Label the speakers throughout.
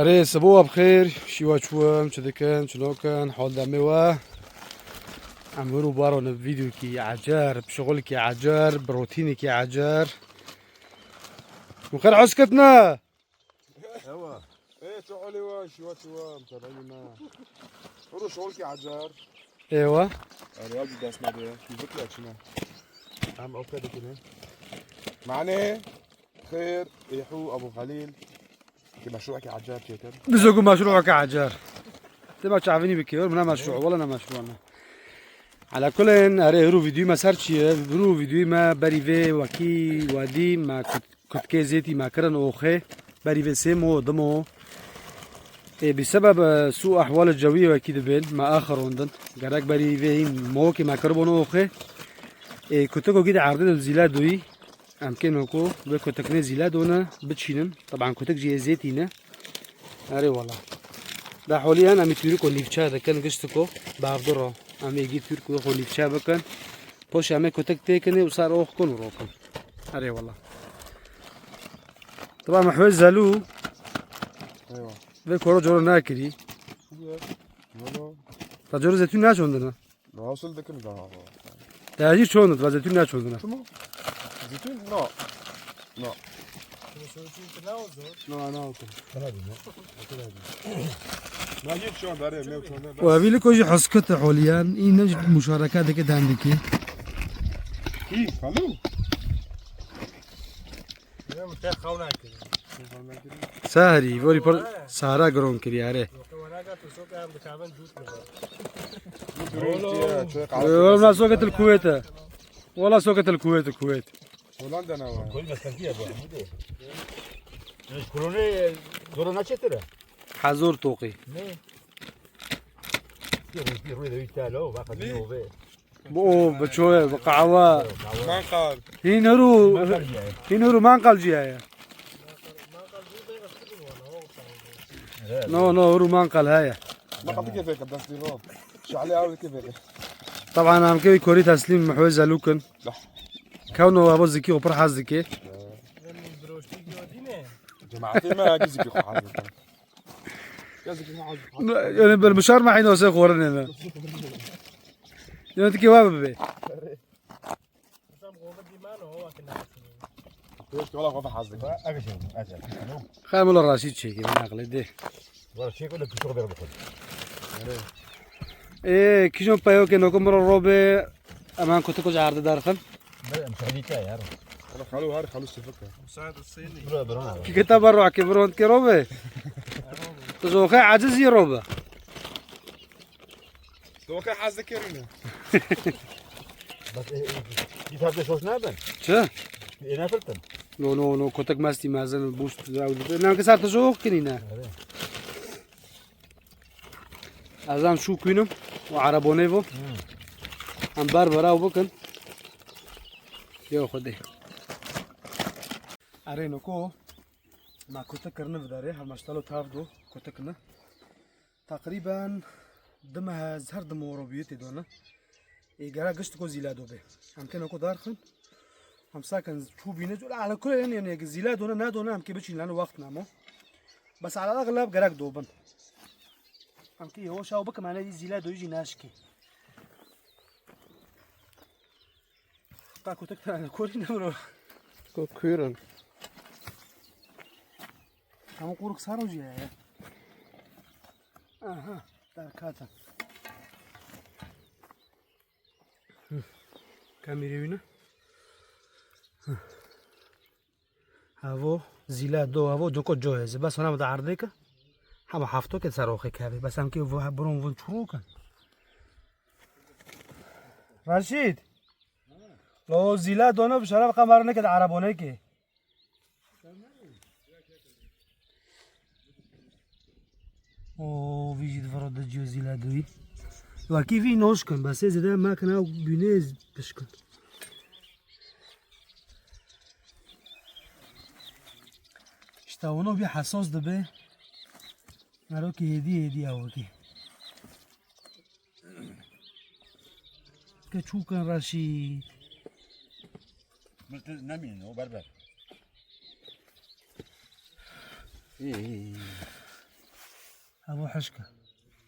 Speaker 1: أري صبوها بخير شيوا شوام شدكن شلوكن حول دموا عمرو بارون الفيديو كي عجار بشغل كي عجار بروتيني كي عجار وخير عسكتنا
Speaker 2: ايوا ايه تعالي وا شوا متابعينا روح شغلك يا عجار
Speaker 1: ايوه
Speaker 2: الراجل ده اسمه ايه يفك لك شنو عم اوكي كده معني خير يحو ابو خليل في مشروعك يا عجار كده
Speaker 1: بزوجو مشروعك عجار تبع تعرفيني بكير من مشروع ولا أنا مشروعنا على كل أري رو فيديو ما صارش رو فيديو ما بريفي وكي ودي ما كنت كزيتي ما كرن أوخي بريفي سيمو ضمو بسبب سوء أحوال الجوية وكيد بين ما آخر وندن جراك بري فين موكي ما كربونو أخي كنتكو كده عرضنا الزيلادوي أمكنكو بكتكنا زيلادونا بتشينن طبعا كنتك جي زيتينا أري والله ده حوليا أنا متوريكو ليفشا ده كان قشتكو بعبدره أنا يجي توركو خو ليفشا بكن بوش أنا كنتك تيكني وصار أخكن وروكن أري والله طبعا محوز زالو
Speaker 2: ايوه
Speaker 1: بكورو جورو ناكري
Speaker 2: والله
Speaker 1: تجربة زيتون ناش عندنا
Speaker 2: ما وصل ده كم ده
Speaker 1: تاجي شو عندنا زيتون ناش عندنا
Speaker 2: شنو زيتون لا لا لا انا اوكي ما جيت شلون داري 100
Speaker 1: وأبي لك وجه حسكت حوليان إيش مشاركات كده عندك
Speaker 2: كيف خلو
Speaker 1: سهري فوري بر سهرة قرون كرياره ولا سوقة الكويت ولا سوقة الكويت
Speaker 2: هولندا انا
Speaker 3: كل بس تركيا ابو حمود مش كورونا كورونا ترى
Speaker 1: حزور توقي
Speaker 3: يروي ذي تالو باخذ نوفي
Speaker 1: بو بشوي بقعوة
Speaker 2: ما قال
Speaker 1: هينورو ما انقل جيايا نو هرو ما انقل هايا
Speaker 2: ما قال كيف هيك بس دي روب شو عليه عاوز كيف هيك
Speaker 1: طبعا انا كوي كوري تسليم محوزة لوكن
Speaker 2: صح
Speaker 1: كونه ابو زكي وبرح زكي
Speaker 2: جماعتي ما جزك يخو حاجه
Speaker 1: يعني بالمشار ما حين وسخ ورنا انا يعني انت كيف بابي
Speaker 2: والله خوف حظك
Speaker 3: اقشم اجل
Speaker 1: خامل الرشيد شيء من عقل ده
Speaker 3: ولا شيء ولا بشوف غير بخل
Speaker 1: ايه كيشون بايو كي نوكم مرة روبي امان كنت كوز عرض دارخن
Speaker 3: مش عليك يا رب
Speaker 2: انا خلو هاري خلو السفكه
Speaker 3: مساعد الصيني
Speaker 1: كي كتاب الروح كي برونت كي روبي تزوخي عجز يروبا
Speaker 2: تو كان حظك يرنا
Speaker 3: بس جيت هذا شو نابن
Speaker 1: شا
Speaker 3: انا فلتن
Speaker 1: نو كنتك ماستي مازن بوست انا كسرت زوخ كنينا ازام شو كينو وعربونيفو ام باربرا وبكن يو خدي ارينوكو ما كنت كرنا في داري هالمشتلو تافدو كنت كنا تقريبا دمها زهر دم وروبيتي دونا إيجارا قشت كو زيلادو به هم كنا كو دارخن هم ساكن شو بينزل على كل يعني زيلادو نادونا هم كي بتشين لانه وقت نامو بس على الاغلب جراك دوبن هم كي هو شاو بك معناه دي زيلادو يجي ناشكي تاكو تكتر على كوري نمرو
Speaker 2: كويرن
Speaker 1: هم قورك صاروا جاية اها تاكاتا كاميرينا هاو زيلادو هاو دوكو جوهز بس انا بدي عرضيك هم حافتو كده صاروخي كابي بس هم كي برون فون شروكا رشيد لو زيلادو انا بشرب قمرنا كده عربوني كي او فيجي فرد جو زيلادوي وكيف نوشكن بس اذا ما كان بينيز بشكن اشتاونو بي حساس دبي مرو كي هدي اوكي كتشوكن رشيد
Speaker 3: مرت نامين هو بربر
Speaker 1: ايه أبو حشكة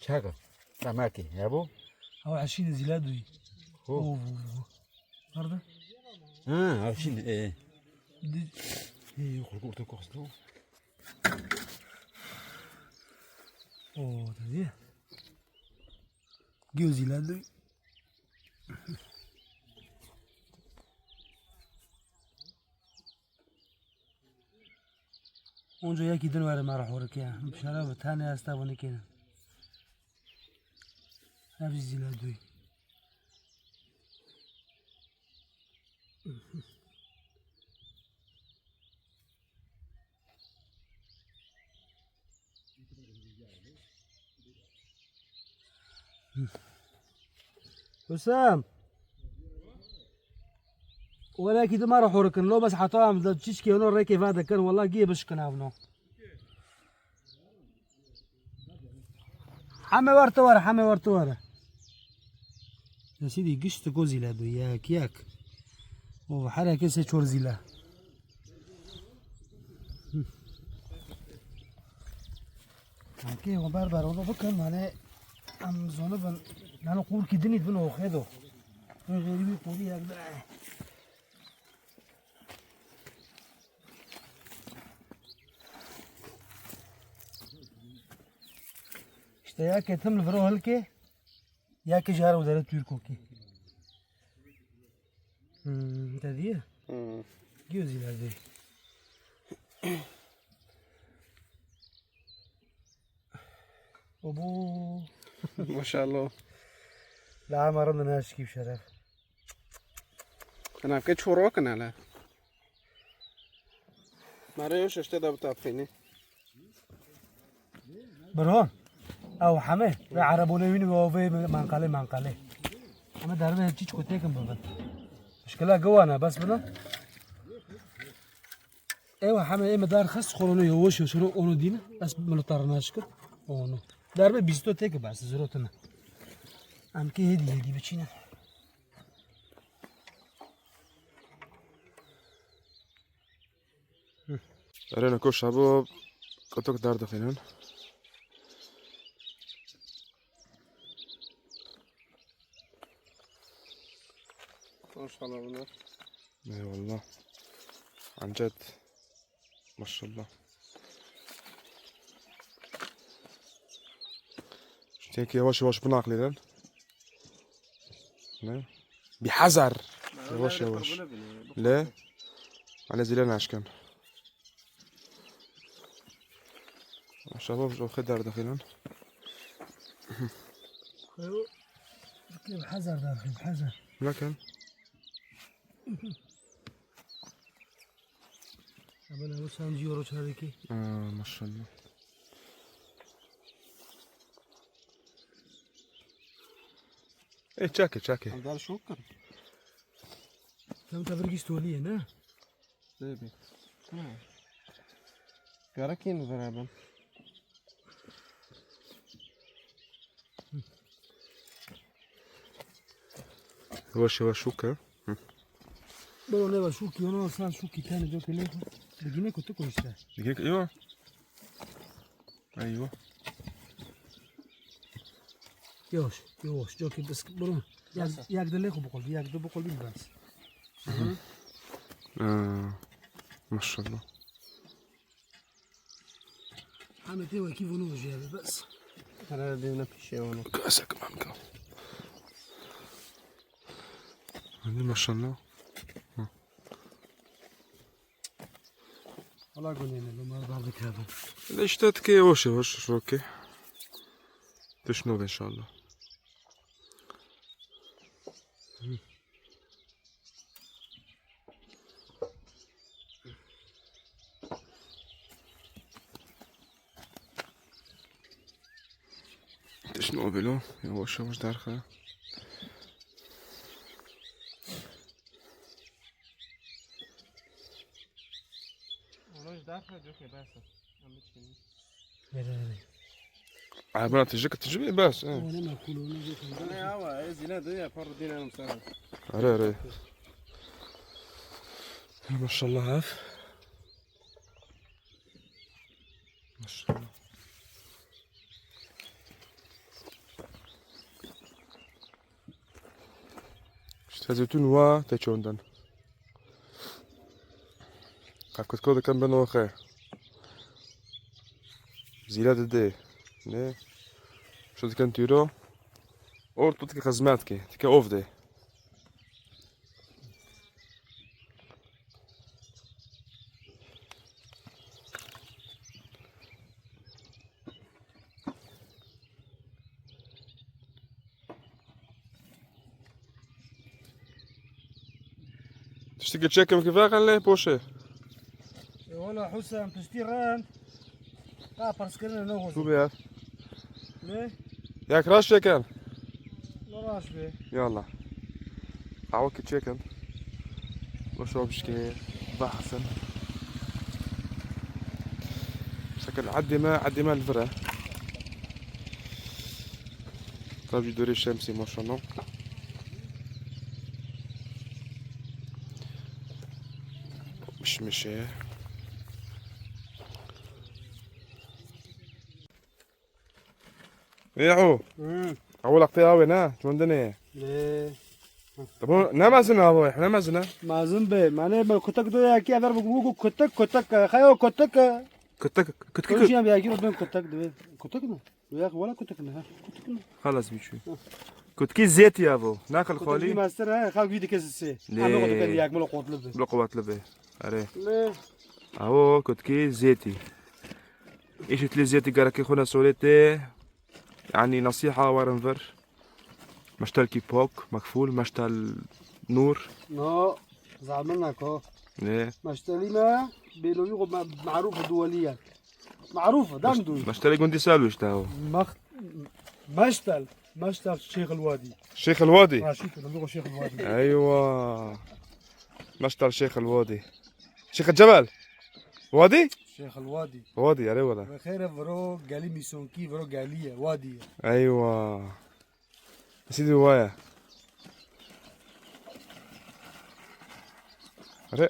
Speaker 3: شاكا لا ماكي يا ابو
Speaker 1: أو عشين زيلادوي
Speaker 3: هو
Speaker 1: أرده
Speaker 3: عشان ايه
Speaker 1: دي
Speaker 3: ايه خلقوا تكوخسلو
Speaker 1: أوه تدي جيو زيلادوي اونجا یکی دنواره ما راح ورکیا بشرف تاني استابوني كنا نفس زيلادوي وسام ولا كده ما راح وركن لو بس حطام ده تشكي هنا ريكي هذا كان والله جيبش كان ابنو حمي ورت ورا حمي ورت ورا يا سيدي قشت جوزي لا ياك ياك وحركة سيشور زيلا اوكي وبربر والله بكر معناه ام زونبن نانو قول كدني بنو خدو غيري قولي هكذا işte ya ketim livro halke ya ki jar udara Türko ki تديه جوزي لهذه ابو
Speaker 4: ما شاء الله.
Speaker 1: لا مرضنا ناشكي بشرف
Speaker 4: انا كنت شوروك انا لا مريوش اشتدى بتابخيني
Speaker 1: برهان او حمه را عربونه وين ووفي منقله اما دربه چیچ کو تکم ببن مشكله جوانا بس بنا ايوه حمه ايه مدار خص خلونو يوش شنو اونو دينا بس ملطرناش كده اونو دربه 20 تک بس ضرورتنا ام کی هدیه بچینه
Speaker 2: أرينا كل شباب كتوك دار دخينون
Speaker 4: ما شاء الله والله.
Speaker 2: اي والله عن جد ما شاء الله. شتيك يواش يواش بناقلي لن لا بحذر يواش يواش لا أنا زيلان عشكن شباب جو خدار دخيلون
Speaker 1: كيف حذر داخل حذر
Speaker 2: لكن
Speaker 1: أبنا بس عندي يورو شاركي
Speaker 2: ما شاء الله. ايه تشاكي
Speaker 4: دار شوكر
Speaker 1: لم تفرقش تولي هنا
Speaker 4: زيبي كاراكين زرابن
Speaker 2: يواش يواش شوكة
Speaker 1: بلو نبا شوكي وانا صار شوكي تاني جو كليكو بجيني كنت كويسة
Speaker 2: دقيقة ايوه ايوه
Speaker 1: يوش جوكي بس بلو ياك دليكو بقول ياك دو بقول بس
Speaker 2: ما شاء الله.
Speaker 1: عملت ايه كيف نوجي بس
Speaker 4: هذا دينا بيشي وانا
Speaker 2: كاسك مامكا هذه ما شاء الله.
Speaker 1: والله قلنا لو ما بعرفك هذا
Speaker 2: ليش تتكي وش شوكي تشنو ان شاء الله. تشنو بلو يواش يواش دارخه
Speaker 4: والله داخل جوكي بس عم بتشيني
Speaker 2: عبنا تجيبي بس
Speaker 1: وانا ما اكل وانا جوكي
Speaker 4: انا هوا زينات دي فر دينا انا مسافر
Speaker 2: ري ما شاء الله هاف ما شاء الله. زيتون وا تشوندن كاكوت كود كان بنو خير زيلاد دي نه شو كان تيرو اور توتك خزماتك تك اوف دي تشتكي تشيكم كيفاش قال ليه بوشي
Speaker 1: والله حسام تشتيران بارسكرنا نوغوز
Speaker 2: شو بيها
Speaker 1: ليه؟
Speaker 2: ياك راش تشيكن
Speaker 1: لا راش بيه
Speaker 2: يلا عوك تشيكن وشو بشكي بحسن شكل عدي ما الفرع طيب يدوري الشمسي ما شاء الله مش ياهو اول اقطيع وين ها جوندني
Speaker 1: ليه؟
Speaker 2: طب نمازنا هو احنا نمازنا
Speaker 1: ما زنبه معناه كتك دو ياكي ادر بقوق كتك خيو كتك كل شيء بياكي بين كتك دو كتكنا وياك ولا كتكنا
Speaker 2: خلاص بيشو كنت كي زيت يا ابو ناكل
Speaker 1: خولي
Speaker 2: خولي
Speaker 1: ماستر ها خاك فيديك السي انا قلت لك ياك ملو قوت لبه
Speaker 2: بلا قوات لبه اري
Speaker 1: ليه؟
Speaker 2: اهو كنت كي زيتي ايش تلي زيتي قالك خونا سوليتي يعني نصيحة ورنفر مشتل كي بوك مكفول مشتل نور
Speaker 1: نو زعملناك اهو
Speaker 2: ليه
Speaker 1: مشترينا بيلويغو معروفة دوليا معروفة دام دوي
Speaker 2: مشتل قندي سالوش تاهو
Speaker 1: مشتل شيخ الوادي
Speaker 2: شيخ الوادي
Speaker 1: شيخ بيلويغو شيخ الوادي
Speaker 2: ايوه مشتل شيخ الوادي شيخ الجبل وادي
Speaker 1: شيخ الوادي
Speaker 2: وادي عليه ولا
Speaker 1: بخير فرو قالي ميسونكي فرو قالية وادي
Speaker 2: ايوه سيدي هواية اري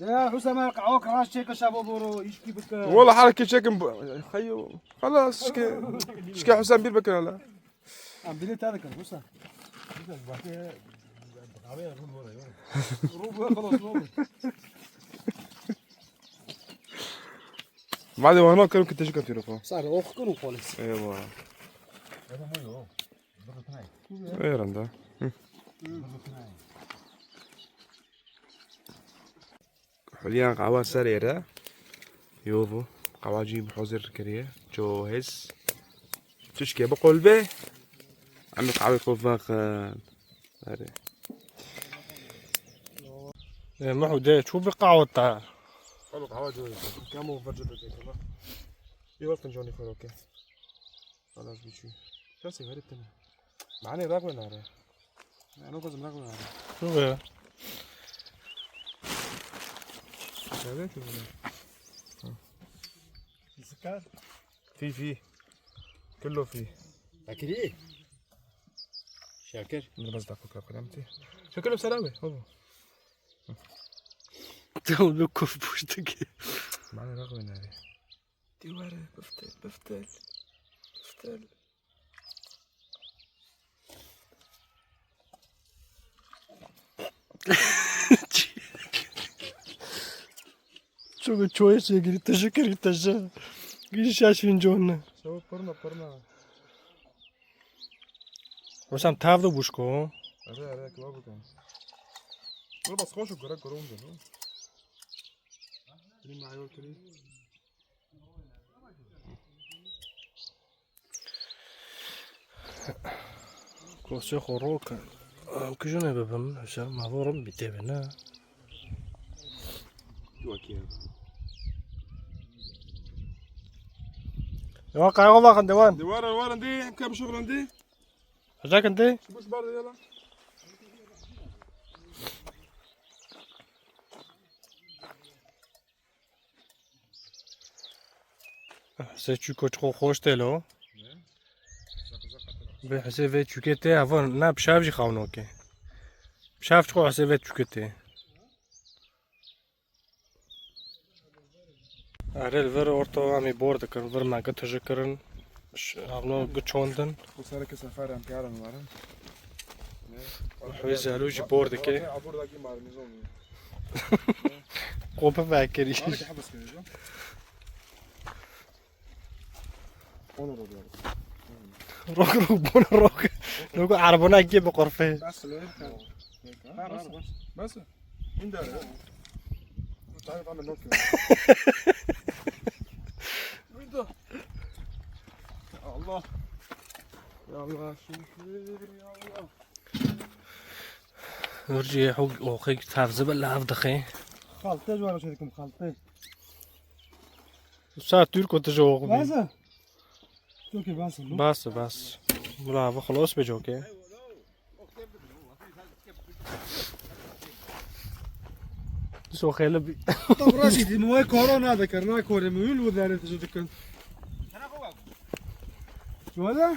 Speaker 1: يا حسام قعوك راس شيك شابو بورو يشكي بك
Speaker 2: والله حركة شكل خيو خلاص شكي حسام بير بكره لا
Speaker 1: عم بليت هذا كان حسام
Speaker 2: بعد وهنا كانوا كنت شكل تيرفو
Speaker 1: صار اخ كانوا خالص
Speaker 2: ايوه ايه رندا حاليا قهوة سريرة يوفو قهوة جيب حوزر كريه جوهز تشكي بقلبه عمي قهوة قفاق هاري
Speaker 4: ما هو ده شو بقعوة تعال
Speaker 2: قالوا قهوة جوهز كامو فرجة بجيكما يوال فنجوني فروكي خلاص بيشي شاسي غريب تنا معاني راقوي ناري أنا قزم راقوي ناري
Speaker 4: شو بقى
Speaker 2: هذا شو
Speaker 1: السكر
Speaker 2: في كله فيه
Speaker 3: اكل ايه شاكر
Speaker 2: من بس دقيقة قدامتي شكله بسلاوي هو
Speaker 1: تو بكف بوشتك
Speaker 2: معنا رغوي ناري ديواري بفتل
Speaker 1: شو تشويش يجري تشكر يتجا قيش شاشين جونا
Speaker 2: سوي برنا
Speaker 4: وسام تافدو بوشكو
Speaker 2: أري كبابو كان بس خوشو قرق قروم ده نو اللي معي وكلي
Speaker 4: كوسي خروك كجونا ببم حسام ما ضرب بيتبنا واقع والله خندوان
Speaker 2: دي ورا دي كم شغل عندي
Speaker 4: هجاك انت
Speaker 2: بس برد يلا
Speaker 4: سيتشو كوتشو خوشتلو بحسب تشوكتي افون نا بشافجي خاونوكي بشاف تخو حسب تشوكتي ارل فر اورتو امي بورد كان فر ما قد تجكرن مش عملو قد شوندن
Speaker 2: وصارك سفارة أم كارن وارن
Speaker 4: حوز زالوجي بوردكي
Speaker 2: عبور داكي مع النظام
Speaker 4: قوبة فاكريش
Speaker 2: حبس كده
Speaker 4: روك بون روك عربونا كيف بقرفه
Speaker 2: بس بس من ده تعال تعمل نوك من ده يا الله يا الله يا الله
Speaker 4: نرجع حق أوخي تحفظ بلا أفضخي
Speaker 1: خالتي جوارا شديكم خالتي
Speaker 4: ساعة تركو تجوق بي
Speaker 1: بس توكي
Speaker 4: بس برافو خلاص بجوكي سو خيلبي
Speaker 1: طب راشد موي كورونا ذكرنا كوري ميول وذاري تجدكن شو هذا؟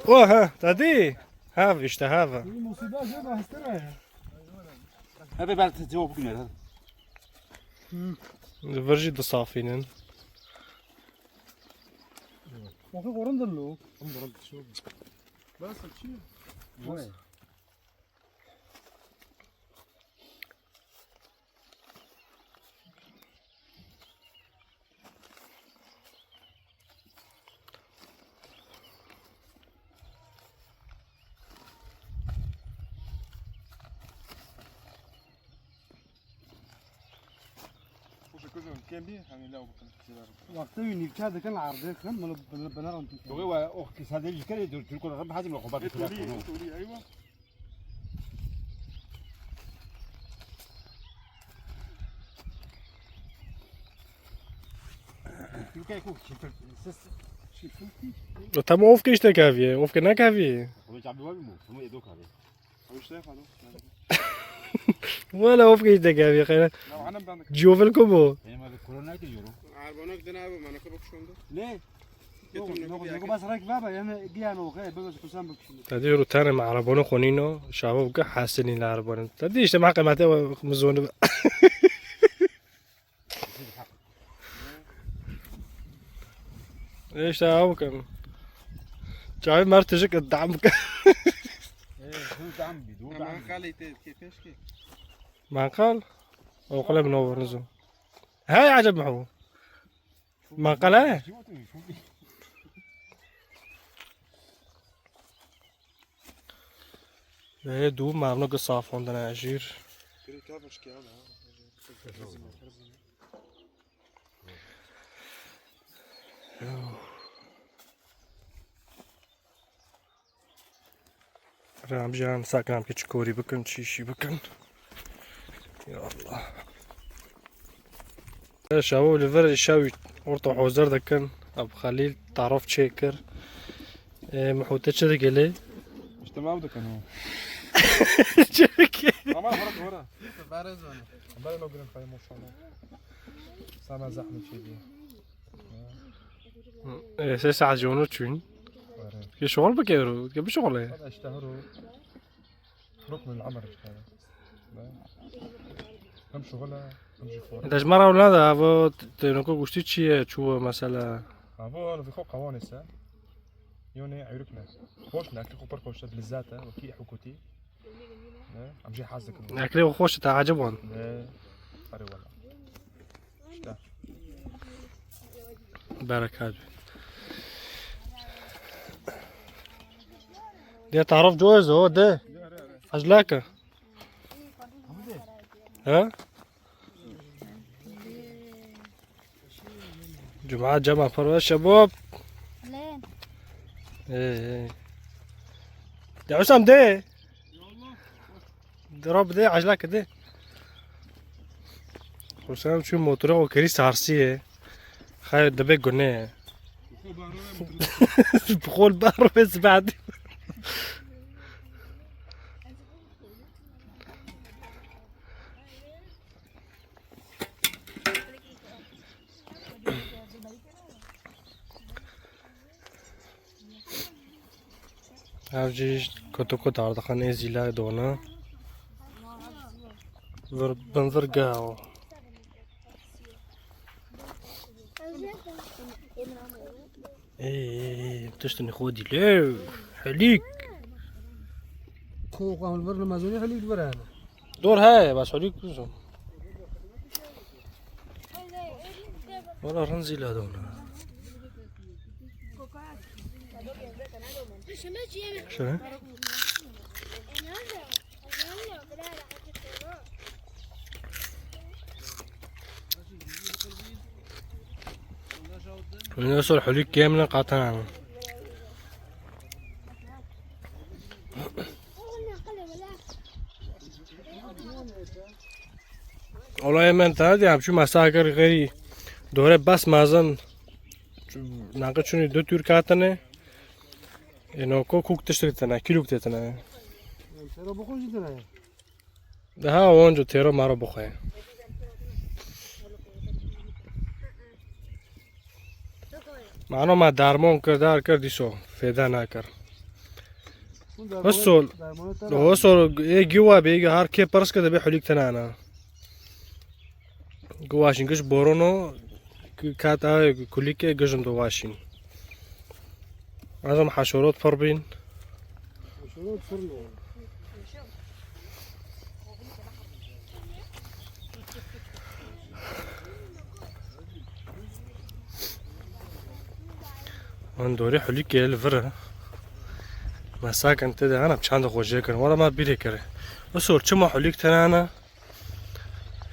Speaker 4: اوه تادي هاف اشتهافا
Speaker 1: المصيبة جابها هسترها
Speaker 3: هذا بعد تجاوب كنا
Speaker 4: فرجي صافينن
Speaker 1: وفي قرن دلو
Speaker 2: بس تشيل كان بيه يعني لا
Speaker 1: وقتی نیکه دکن عرضه کن مال بنرم تو
Speaker 3: تو هو اخت صدري كده تقول كل رب حازم الخبات
Speaker 2: تقولي ايوه
Speaker 3: يمكن يكون
Speaker 4: تم اوف كيش تكافيه اوف كنا كافيه
Speaker 3: هو جاب له مو هو يدوك هذا
Speaker 2: مش شايف هذا
Speaker 4: ولا اوف كيش تكافيه خير
Speaker 2: لو انا بعمل
Speaker 4: جوف الكوبو
Speaker 3: يعني ما الكورونا يجرو
Speaker 1: عربانك دنابه ما نكبك شونده
Speaker 3: ليه
Speaker 1: نكو بس راك بابا يعني جيانو خير بس كسام بكشنده
Speaker 4: تادي روتانا مع عربونو خونينو شابو بقى حاسنين العربون تادي اجتماع قيمته مزون ايش تاو كم جاي مرتجك الدعم
Speaker 3: ايه هو دعم بدون
Speaker 1: ما
Speaker 3: دعم
Speaker 1: قال كيفاش كيف
Speaker 4: ما قال او قال منور نزو هاي عجب محو ما قال ايه ايه دو ما بنقص صافون دنا عجير
Speaker 2: كده كافش كده
Speaker 4: رام جان ساكنام كتشكوري بكن شيشي بكن يا الله شاو لفر شاوي ورطو حوزر دكن اب خليل تعرف تشيكر محوتة شده قلي
Speaker 2: مش تمام ده كان هو
Speaker 4: شكي
Speaker 2: ما فرق ورا
Speaker 1: بارز وانا
Speaker 2: بالي لو قلنا خايف ما شاء الله سامع زحمه شي دي
Speaker 4: سيسا عجونو تشوين في شغل بكيرو كيف شغله
Speaker 2: هذا اشتهروا ركن العمل هذا كم شغله نمشي فور
Speaker 4: انت مرة ولا هذا ابو تنكو قشتي تشي شو مثلا
Speaker 2: ابو انا في خوق قوانسه يوني عيركنا خوشنا كي خبر خوش لزاته وكي حكوتي عم جي حازك
Speaker 4: اكلي وخوش تعجبون
Speaker 2: فري والله اشتا
Speaker 4: بارك هذا دي تعرف جوز هو ده اجلاك ها جمعة جمع فرواش شباب
Speaker 5: لين
Speaker 4: ايه يا عسام ده ضرب ده عجلك ده حسام شو موتوره وكريس عرسية خايف دبي قناه بخول بار بس بعد avcı kötü dardı kan ezila dona بنظر قاو ايه بتشتني خودي لا حليك
Speaker 1: خوق عمل برنا مازوني خليك برانا
Speaker 4: دور هاي بس حليك بزم والله رنزي لا دونا شنو؟ الناس الحليك كاملة قاطعنا والله من تادي عم شو مساكر غيري دوره بس مازن ناقد شوني دو تور كاتنه انو كوك تشتريتنا كيلو تتنا
Speaker 1: ترى بخون جدا
Speaker 4: ده ها وانجو تيرو مارو بخوي معنا ما دارمون کردار کردی شو فایده نکر وصل وصل جوا بيجي هار كي برس كده بيحوليك تنانا جواشين كش بورونو كاتا كليك جزم دواشين هذا حشرات فربين من دوري حوليك الفرة مساك انت ده انا بشان خوجه كن ولا ما بيري كره وصل چما حوليك تنانا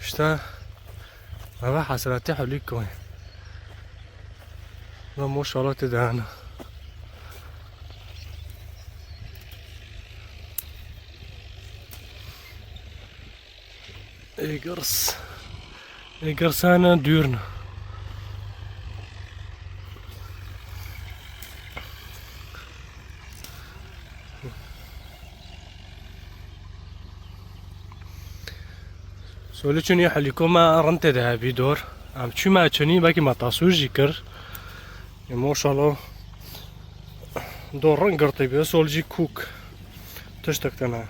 Speaker 4: اشتا ما حسراتي حوليك كوين لا ما شاء الله تدانا اي قرص انا ديورنا سولي چوني حليكو ما رنت ذهبي دور عم شو ما چوني باقي ما تاسوجي كر ما شاء الله دور رنقرطي بس سولجي كوك تشتكتنا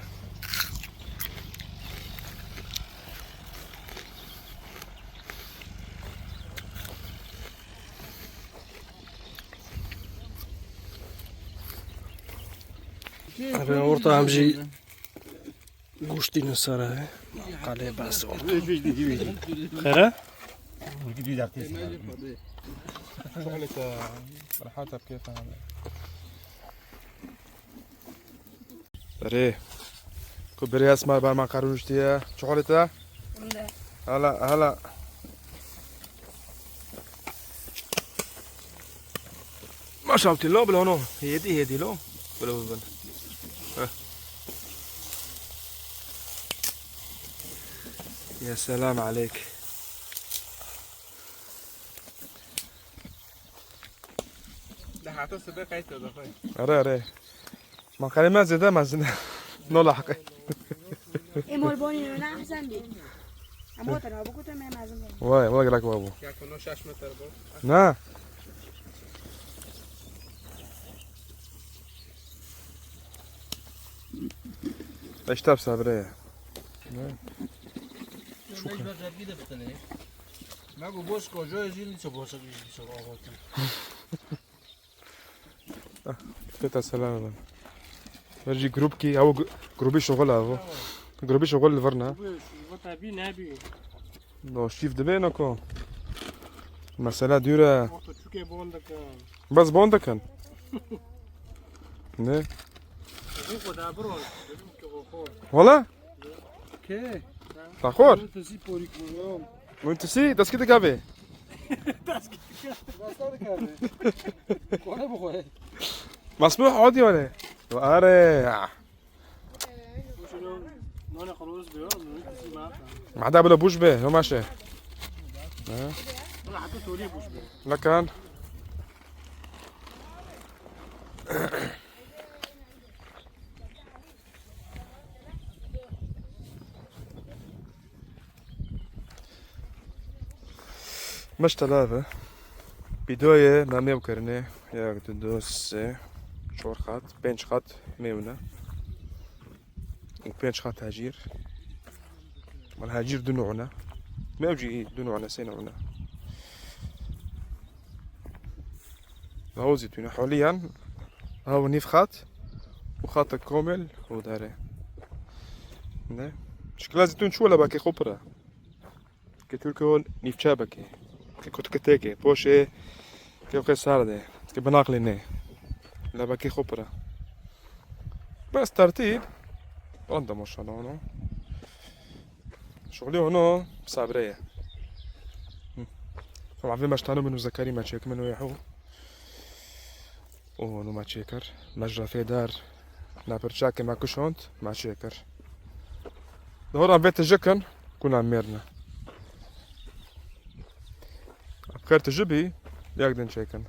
Speaker 4: أنا ورطة عمجي گوشتی نساره قاله بس خیره؟
Speaker 2: شغلة راحتها بكيفها بري كبري اسمع بقى ما قارنوش تيا شغلتها هلا ما شاوتي لو بلونو هيدي لو بلو يا سلام عليك أري ما قال ما زيدا ما زيدا نولا حقي
Speaker 5: إيه مول بوني أنا أحسن دي أموت أنا أبوك تمام لازم
Speaker 2: واي والله لك بابو نا ايش تبسها بريه
Speaker 3: نگو بوس کجای زیلی چه بوس کجای چه آقاتون
Speaker 2: فتا سلام نرجي جروب كي او جروبي شغل هذا جروبي شغل الفرنا
Speaker 4: وطابي نابي
Speaker 2: لو شيف دبينكو مسألة ديرة
Speaker 4: شوكي بوندك
Speaker 2: بس بوندكن نه والله
Speaker 1: كي
Speaker 2: تاخور
Speaker 1: تسي بوريك اليوم
Speaker 2: وانت سي das كده كافي
Speaker 1: وانا بخوي
Speaker 2: مسموح عادي ولا اري
Speaker 4: انا خلاص بيوم
Speaker 2: ما عدا بلا بوش به هو ماشي
Speaker 4: انا حطيت وليه بوش
Speaker 2: لكن مش ثلاثة بداية ما ميو كرني يا تدوس شور خط بنش خط ميونا وبنش خط هجير والهجير دنوعنا ما يجي دنوعنا سينوعنا هو زيتونا حاليا هو نيف خط وخط كامل وداره نه شكلها زيتون شو ولا باكي خبرة كتركون نيفشا باكي كنت كتاكي بوشي كيف سارده كبناقلي نه لا باكي خبرة بس ترتيب رندا ما شاء الله هنا شغلي هنا صابرية طبعا في مشتانو منو زكاري ما تشيك منو يحو ونو ما تشيكر مجرى في دار نابرشاكي ما كشونت ما تشيكر دورا بيت الجكن كنا عميرنا بخير تجبي يقدن شيكن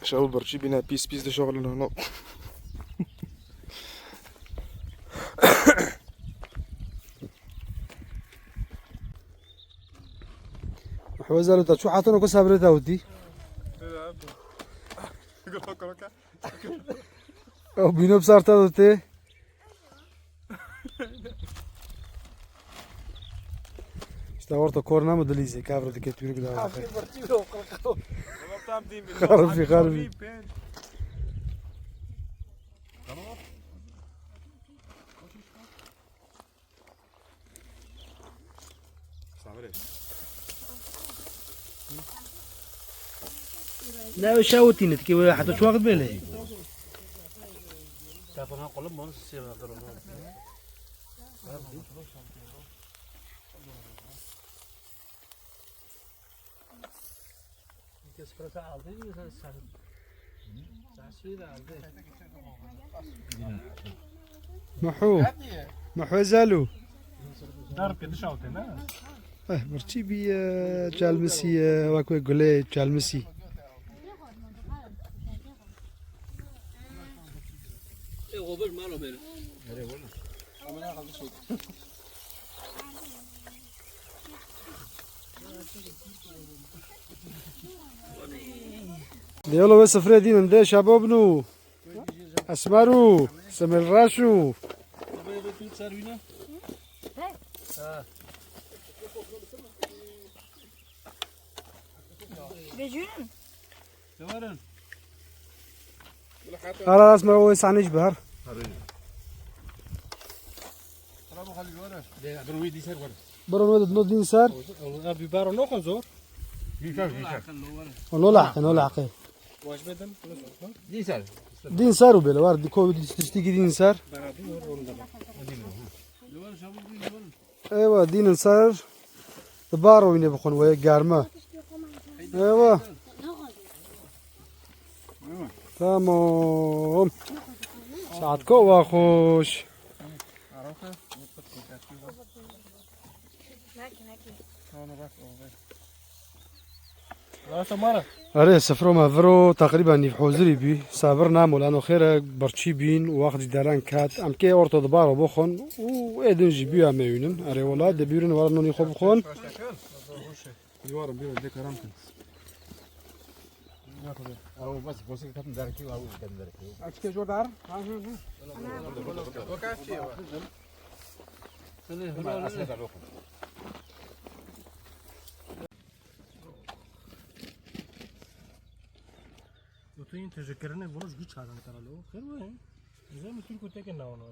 Speaker 2: شاول برجي بينا بيس دي شغل هنا
Speaker 1: محوزة لو شو حاطينه كسابرتها ودي او بينو بصارتا دوتي استورت كورنا مدليزي كافر دي كتير كده خربي خربي لا شاوتي نتكي حتى شو واخد بالي
Speaker 3: تابعنا قلب ما نصير نقدر
Speaker 1: محو زالو
Speaker 4: تعرف كده شاوتنا
Speaker 1: برشي بي جالمسي واكو قولي جالمسي يلا بس فريدين ندي شبابنو اسمرو سمر راشو خلاص ما هو يسعني جبهر برو ود نود دين سار
Speaker 4: ابي بارو نو زور
Speaker 1: ونو لاحق
Speaker 4: واش بدن
Speaker 1: دين سار وبلا وارد كو تشتكي دين سار ايوه دين سار تبارو وين بخون ويا قارمه ايوه تمام ساعتكو واخوش اره سفرو مافرو تقريبا نفحوزري بي صابرنا مولانو خير برشي بين واخد داران كات ام كي اورتو دبارو بخون و ادن جيبيو اميونن اره ولا دبيرن ولا نوني خو بخون
Speaker 2: يوارم بيو ديك رامكن
Speaker 3: او بس بوسك كاتن داركي او كاتن داركي
Speaker 1: اكيد جو دار
Speaker 4: تو این تذکرنه بروش گوش چادن کرالو خیر وای زي ما تقول كنت كنا هنا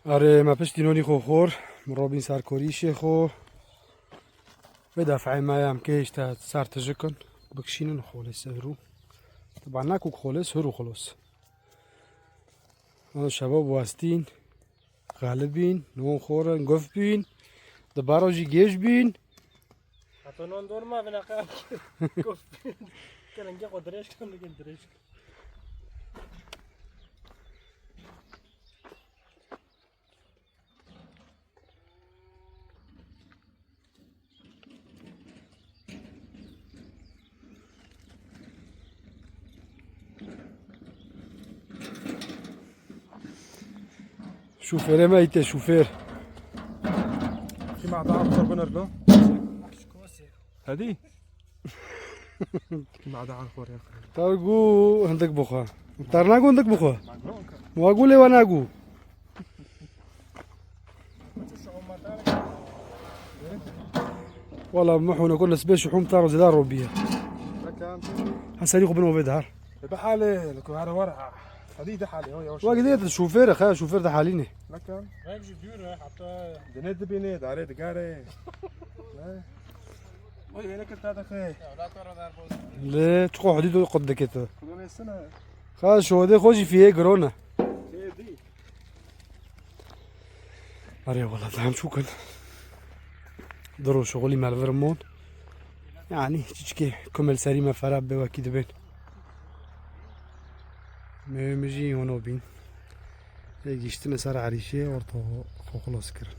Speaker 1: اره ما پشتی نونی خو خور مرابین سرکاریشه خو به دفعه ما هم که اشتا سر تجکن بکشینن خالص هرو طبعا نکو خالص هرو خلاص انا شباب واستین غالب بین نون خورن گفت بین دباراجی گیش بین
Speaker 4: حتی نون دور ما بناقا گفت کنن جا قدرش کن لگن درش
Speaker 1: شوفير ما يتا شوفير
Speaker 2: في معدة أكثر بنرلو هذه معدة عالخور يا أخي
Speaker 1: تارجو عندك بخا تارناجو عندك بخا واقول لي وانا اقول والله محونا كنا سبيش شحوم طاروا زدار روبية
Speaker 2: لكن
Speaker 1: هسالي قبل ما بدهار
Speaker 2: بحالي لكن هذا ورع حديد حالي هو يا
Speaker 1: واجد انت الشوفير اخي الشوفير ده حاليني
Speaker 2: لكن
Speaker 4: Belki diyor hatta
Speaker 2: دنيت بينيت عليه دقاري وي هناك انت هذا اخي
Speaker 1: لا تقو حديد قد كده
Speaker 2: كلنا السنه
Speaker 1: خلاص شو ده خوشي فيه كورونا
Speaker 2: دي
Speaker 1: اري والله دعم شو كان درو شغلي مع الفرمون يعني تشكي كمل سليمة فراب بواكيد بين مجي هونو بين جيشتنا سار عريشة ورطو خلاص كرن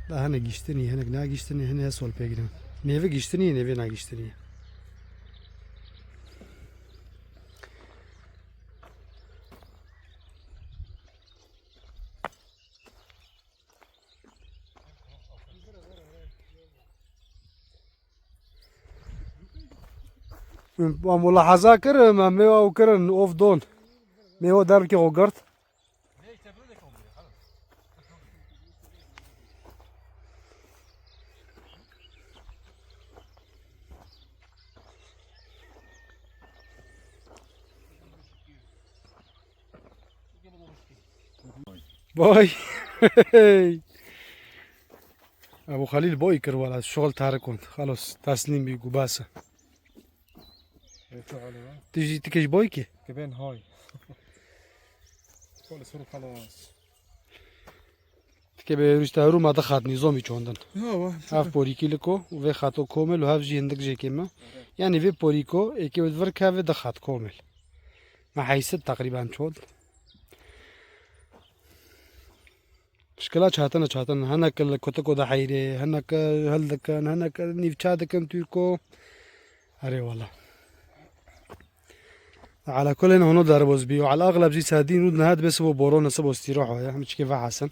Speaker 1: لا هنا جيشتني هنا نا جيشتني هنا سول بيجنا نيفي جيشتني نيفي نا جيشتني ملاحظة كر ما ميوا وكرن اوف دون ميوا دار كي غوغرت باي ابو خليل بويكر ولا الشغل تاركون خلاص تسليم بيقو باسه تجي تكش بويكي
Speaker 2: كمان هاي خلص خلاص
Speaker 1: تكي بيرشتارو ما دخات نظامي چوندن
Speaker 2: هو
Speaker 1: هاف بوريكي لكو و خاتو كومل و هاف جي هندك جي كيما يعني في بوريكو اكي ودفرك هاف دخات كومل ما حيسد تقريبا چود مشكلة چاتن هناك الكتكو دا حيري هناك هلدكن هناك نيفچادكن تيركو اري والله على كل هنا ضربوز بي وعلى الاغلب زي سادين ودنا هاد بس هو بورونا سبو استراحة يا مش كيف حسن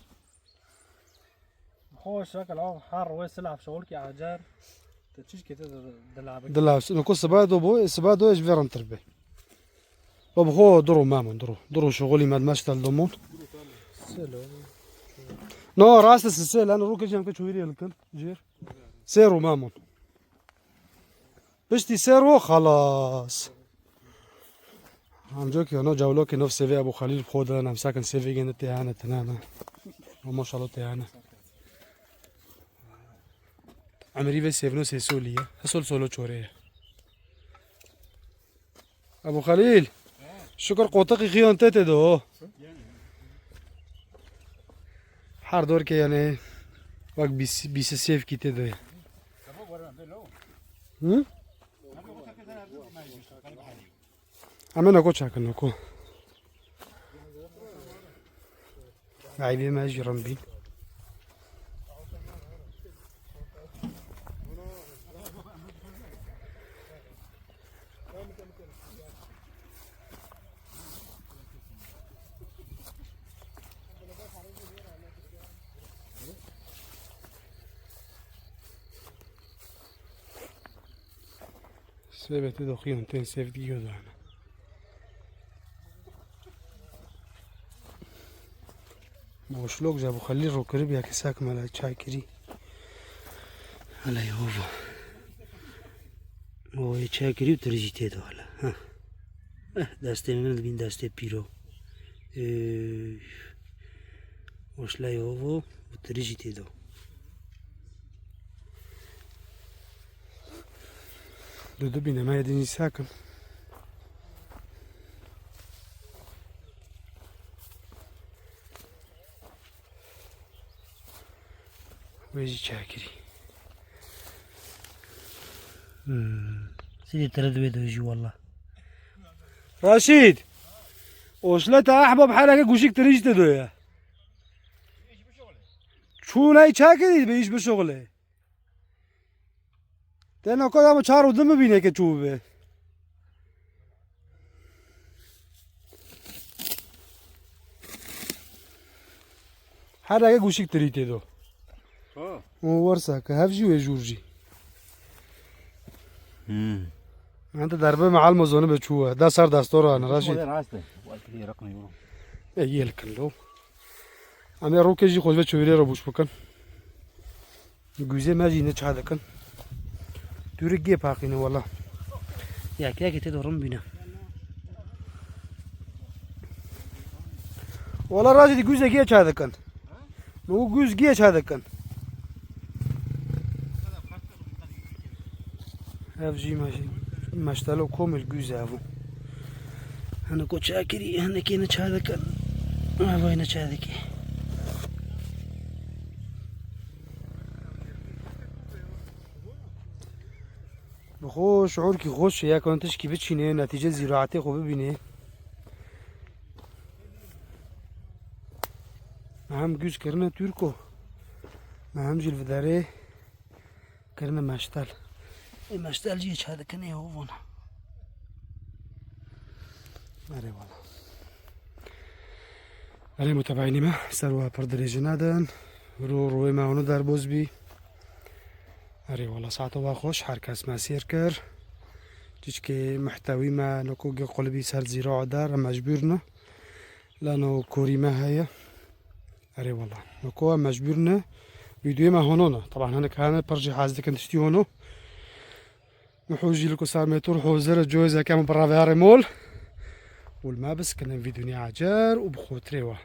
Speaker 4: هو شكل او حار ويسلع في شغلك عجار تشيش كده دلعبك
Speaker 1: دلا نكو سبادو بو سبادو ايش فيرن تربي طب هو درو مامون درو شغلي ماد ماشتال دومون نو راس السيل انا روك جام كتشويري لكن جير سيرو مامون بشتي سيرو خلاص عم جوكي انا جاولوكي نفس سيفي ابو خليل خود انا مساكن سيفي جنة تيانا تنانا وما شاء الله تيانا عمري في سيفنو سيسولية هسول سولو تشوريه ابو خليل شكر قوتقي خيون تيتي دو حار دور كي يعني وقت بيس سيف كي تدو هم عملنا كو شاكل نكو عيبي ما اجي رمبين سيبت دخيون تين سيف ديو دانا موشلوك جابو خليل رو كريب يا كساك مالا چاي كري هلا يهوبا او يا چاي كري ترجيتي دو هلا ها دسته من بين دسته بيرو وشلا يهوبا وترجيتي دو دو بينا ما يدني ساكن ويجي شاكري سيدي تردوي دوجي والله رشيد وشلتا احباب حالك قوشيك تريج تدويا شو لاي شاكري بيش بشغله تنا كذا مشارو دم بينه كتشوفه حالك قوشيك تريتي دو ورساك هفجي ويجورجي انت ضربه مع المزونه بتشوفها ده صار دستور انا راشد
Speaker 3: راسته وقت لي رقم يورو
Speaker 1: اي الكلو انا روكي جي خوش بتشوفي رو بوش بكن جوزي ما جينا هذا كان تورجي باقينا والله ياك تدورم بينا والله راجل جوزي جيش هذا كان مو جوز جيش هذا كان افجي ماشي ماشتالو كومل جوزي افو انا كنت شاكري انا كينا هذا كان ما وين هذا كي بخو شعور کی خوش یا کنتش کی بچینه نتیجه زراعتی خوب ببینه هم گوش کرنه ترکو هم جل فداره کرنه مشتل این مشتل جیه چه هده کنه هو وانا اره والا اره متابعینی ما سروا پردریجه ندن روی ما اونو در باز بی اره والله ساعته و خوش هر کس مسیر کرد چیز که محتوی ما نکو قلبی سر زیراع دار مجبور نه لانه کوری ما هیا اره والله نکو مجبور نه ویدیو ما هونونه طبعا هنا كان برجي حازد كنت تشتي هونو نحوجي لكم صار ميتور حوزر جوزة كام برا مول والما بس كنا فيديو عجار وبخوتريوه